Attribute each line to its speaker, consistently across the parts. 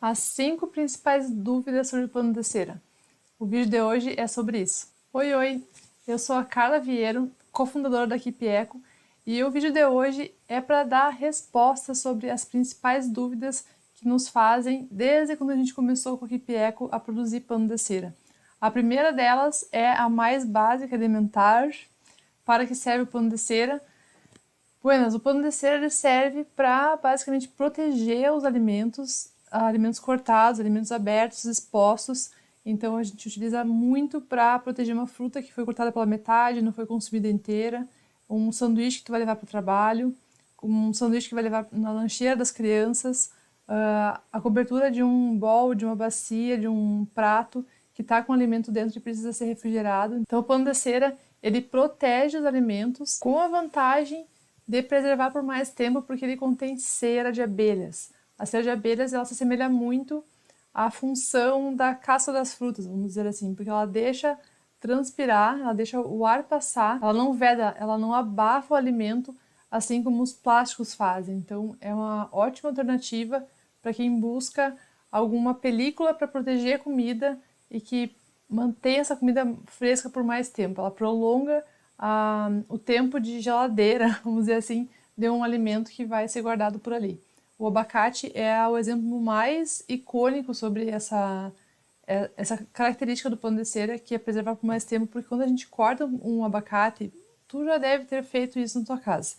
Speaker 1: As 5 principais dúvidas sobre o plano de cera. O vídeo de hoje é sobre isso. Oi, eu sou a Carla Vieiro, cofundadora da Equipe Eco, e o vídeo de hoje é para dar respostas sobre as principais dúvidas que nos fazem desde quando a gente começou com a Equipe Eco a produzir pano de cera. A primeira delas é a mais básica, elementar: para que serve o pano de cera? Buenas, o pano de cera ele serve para basicamente proteger os alimentos, alimentos cortados, alimentos abertos, expostos. Então a gente utiliza muito para proteger uma fruta que foi cortada pela metade, não foi consumida inteira, um sanduíche que tu vai levar para o trabalho, um sanduíche que vai levar na lancheira das crianças, a cobertura de um bowl, de uma bacia, de um prato que está com alimento dentro e precisa ser refrigerado. Então o pano de cera ele protege os alimentos com a vantagem de preservar por mais tempo, porque ele contém cera de abelhas. A cera de abelhas ela se assemelha muito à função da casca das frutas, vamos dizer assim, porque ela deixa transpirar, ela deixa o ar passar, ela não veda, ela não abafa o alimento, assim como os plásticos fazem. Então é uma ótima alternativa para quem busca alguma película para proteger a comida e que mantém essa comida fresca por mais tempo. Ela prolonga o tempo de geladeira, vamos dizer assim, de um alimento que vai ser guardado por ali. O abacate é o exemplo mais icônico sobre essa característica do pano de cera, que é preservar por mais tempo, porque quando a gente corta um abacate, tu já deve ter feito isso na tua casa.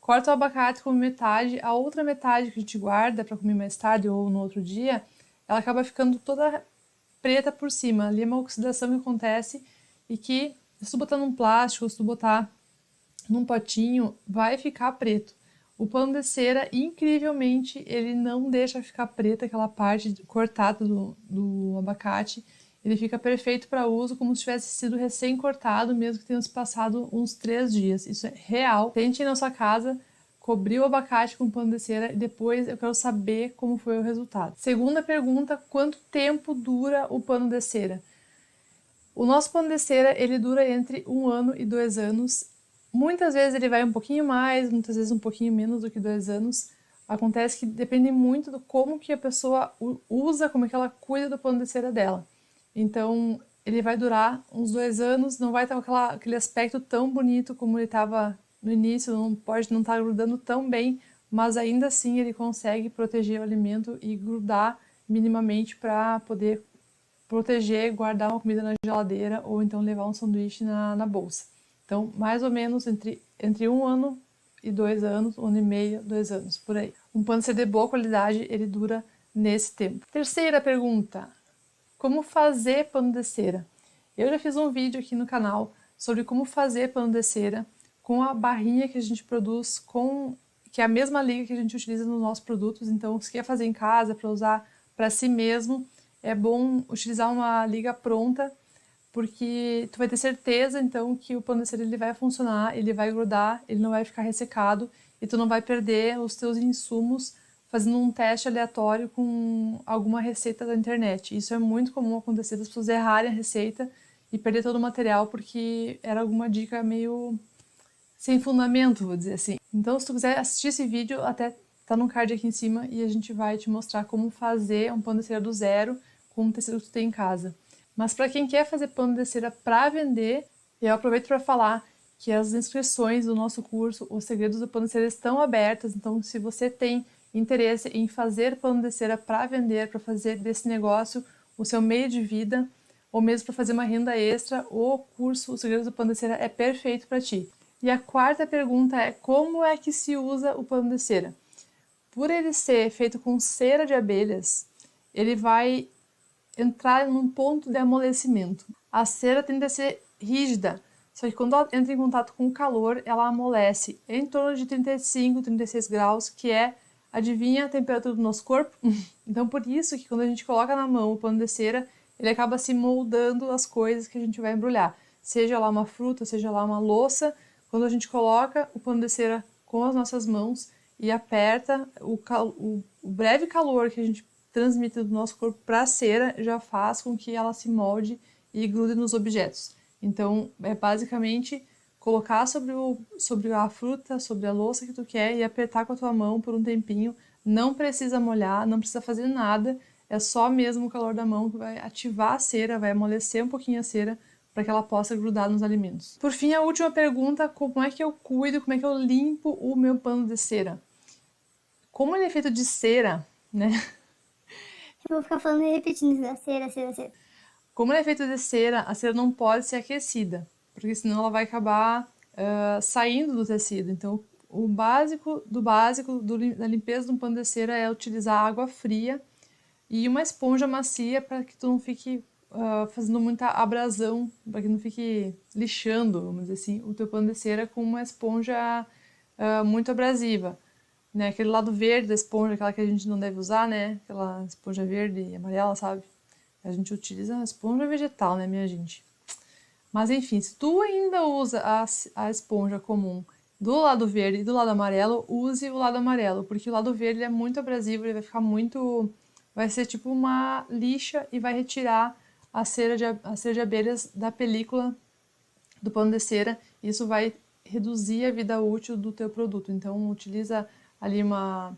Speaker 1: Corta o abacate com metade, a outra metade que a gente guarda para comer mais tarde ou no outro dia, ela acaba ficando toda preta por cima. Ali é uma oxidação que acontece e que, se tu botar num plástico, se tu botar num potinho, vai ficar preto. O pano de cera, incrivelmente, ele não deixa ficar preta aquela parte cortada do abacate. Ele fica perfeito para uso, como se tivesse sido recém-cortado, mesmo que tenha se passado uns 3 dias. Isso é real. Tente ir na sua casa, cobrir o abacate com pano de cera e depois eu quero saber como foi o resultado. Segunda pergunta: quanto tempo dura o pano de cera? O nosso pano de cera, ele dura entre 1 ano e 2 anos. Muitas vezes ele vai um pouquinho mais, muitas vezes um pouquinho menos do que 2 anos. Acontece que depende muito do como que a pessoa usa, como é que ela cuida do pano de cera dela. Então, ele vai durar uns 2 anos, não vai estar com aquele aspecto tão bonito como ele estava no início, não pode não estar grudando tão bem, mas ainda assim ele consegue proteger o alimento e grudar minimamente para poder proteger, guardar uma comida na geladeira ou então levar um sanduíche na bolsa. Então, mais ou menos entre 1 ano e 2 anos, 1 ano e meio, 2 anos, por aí. Um pano de boa qualidade, ele dura nesse tempo. Terceira pergunta: como fazer pano de cera? Eu já fiz um vídeo aqui no canal sobre como fazer pano de cera com a barrinha que a gente produz, que é a mesma liga que a gente utiliza nos nossos produtos. Então, se quer fazer em casa para usar para si mesmo, é bom utilizar uma liga pronta, porque tu vai ter certeza então que o pano de cera ele vai funcionar, ele vai grudar, ele não vai ficar ressecado e tu não vai perder os teus insumos fazendo um teste aleatório com alguma receita da internet. Isso é muito comum acontecer, das pessoas errarem a receita e perder todo o material porque era alguma dica meio sem fundamento, vou dizer assim. Então, se tu quiser assistir esse vídeo, até tá no card aqui em cima e a gente vai te mostrar como fazer um pano de cera do zero com o tecido que tu tem em casa. Mas para quem quer fazer pano de cera para vender, eu aproveito para falar que as inscrições do nosso curso, Os Segredos do Pano de Cera, estão abertas. Então, se você tem interesse em fazer pano de cera para vender, para fazer desse negócio o seu meio de vida, ou mesmo para fazer uma renda extra, o curso Os Segredos do Pano de Cera é perfeito para ti. E a quarta pergunta é: como é que se usa o pano de cera? Por ele ser feito com cera de abelhas, ele vai entrar num ponto de amolecimento. A cera tende a ser rígida, só que quando ela entra em contato com o calor, ela amolece em torno de 35, 36 graus, que é, adivinha a temperatura do nosso corpo? Então, por isso que quando a gente coloca na mão o pano de cera, ele acaba se moldando as coisas que a gente vai embrulhar. Seja lá uma fruta, seja lá uma louça, quando a gente coloca o pano de cera com as nossas mãos e aperta, o breve calor que a gente transmite do nosso corpo para a cera já faz com que ela se molde e grude nos objetos. Então, é basicamente colocar sobre a fruta, sobre a louça que tu quer e apertar com a tua mão por um tempinho. Não precisa molhar, não precisa fazer nada, é só mesmo o calor da mão que vai ativar a cera, vai amolecer um pouquinho a cera para que ela possa grudar nos alimentos. Por fim, a última pergunta, como é que eu cuido, como é que eu limpo o meu pano de cera? Como ele é feito de cera, né?
Speaker 2: Eu vou ficar falando e repetindo isso, cera.
Speaker 1: Como ele é feito de cera, a cera não pode ser aquecida, porque senão ela vai acabar saindo do tecido. Então, o básico da limpeza de um pano de cera é utilizar água fria e uma esponja macia para que tu não fique fazendo muita abrasão, para que não fique lixando, vamos dizer assim, o teu pano de cera com uma esponja muito abrasiva. Né? Aquele lado verde da esponja, aquela que a gente não deve usar, né? Aquela esponja verde e amarela, sabe? A gente utiliza a esponja vegetal, né, minha gente? Mas enfim, se tu ainda usa a esponja comum do lado verde e do lado amarelo, use o lado amarelo, porque o lado verde é muito abrasivo, ele vai ficar muito... vai ser tipo uma lixa e vai retirar a cera de abelhas da película do pano de cera. Isso vai reduzir a vida útil do teu produto. Então, utiliza ali uma...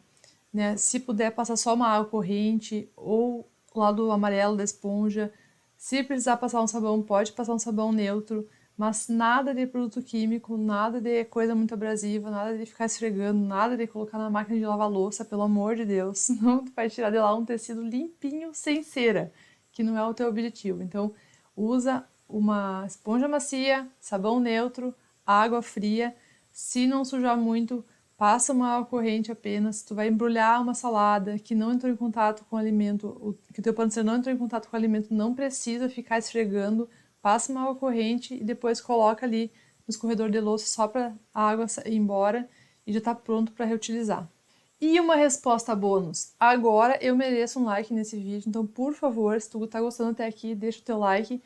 Speaker 1: né, se puder, passa só uma água corrente ou o lado amarelo da esponja. Se precisar passar um sabão, pode passar um sabão neutro, mas nada de produto químico, nada de coisa muito abrasiva, nada de ficar esfregando, nada de colocar na máquina de lavar louça, pelo amor de Deus. Senão tu vai tirar de lá um tecido limpinho, sem cera, que não é o teu objetivo. Então, usa uma esponja macia, sabão neutro, água fria. Se não sujar muito, passa uma água corrente apenas. Tu vai embrulhar uma salada que não entrou em contato com o alimento, que o teu pano de cera não entrou em contato com o alimento, não precisa ficar esfregando. Passa uma água corrente e depois coloca ali no escorredor de louça só para a água ir embora e já está pronto para reutilizar. E uma resposta bônus. Agora eu mereço um like nesse vídeo, então por favor, se tu tá gostando até aqui, deixa o teu like.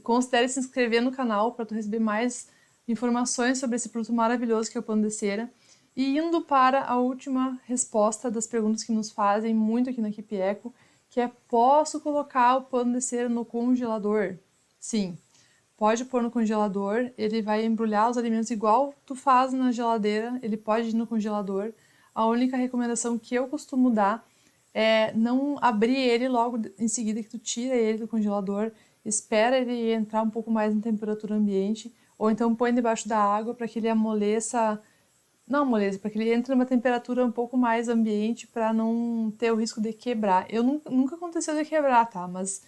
Speaker 1: Considere se inscrever no canal para tu receber mais informações sobre esse produto maravilhoso que é o pano de cera. E indo para a última resposta das perguntas que nos fazem muito aqui na Equipe Eco, que é: posso colocar o pano de cera no congelador? Sim, pode pôr no congelador, ele vai embrulhar os alimentos igual tu faz na geladeira, ele pode ir no congelador. A única recomendação que eu costumo dar é não abrir ele logo em seguida que tu tira ele do congelador, espera ele entrar um pouco mais em temperatura ambiente, ou então põe debaixo da água para que ele amoleça. Não, moleza, para que ele entre numa temperatura um pouco mais ambiente para não ter o risco de quebrar. Eu nunca aconteceu de quebrar, tá? Mas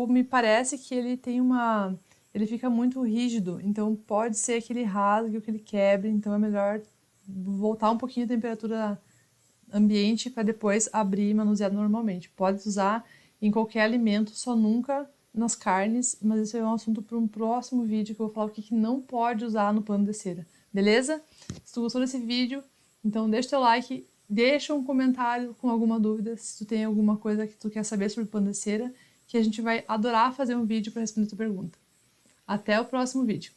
Speaker 1: me parece que ele tem uma... ele fica muito rígido, então pode ser que ele rasgue ou que ele quebre, então é melhor voltar um pouquinho a temperatura ambiente para depois abrir e manusear normalmente. Pode usar em qualquer alimento, só nunca nas carnes, mas esse é um assunto para um próximo vídeo que eu vou falar o que não pode usar no pano de cera, beleza? Se tu gostou desse vídeo, então deixa teu like, deixa um comentário com alguma dúvida, se tu tem alguma coisa que tu quer saber sobre pano de cera, que a gente vai adorar fazer um vídeo para responder a tua pergunta. Até o próximo vídeo!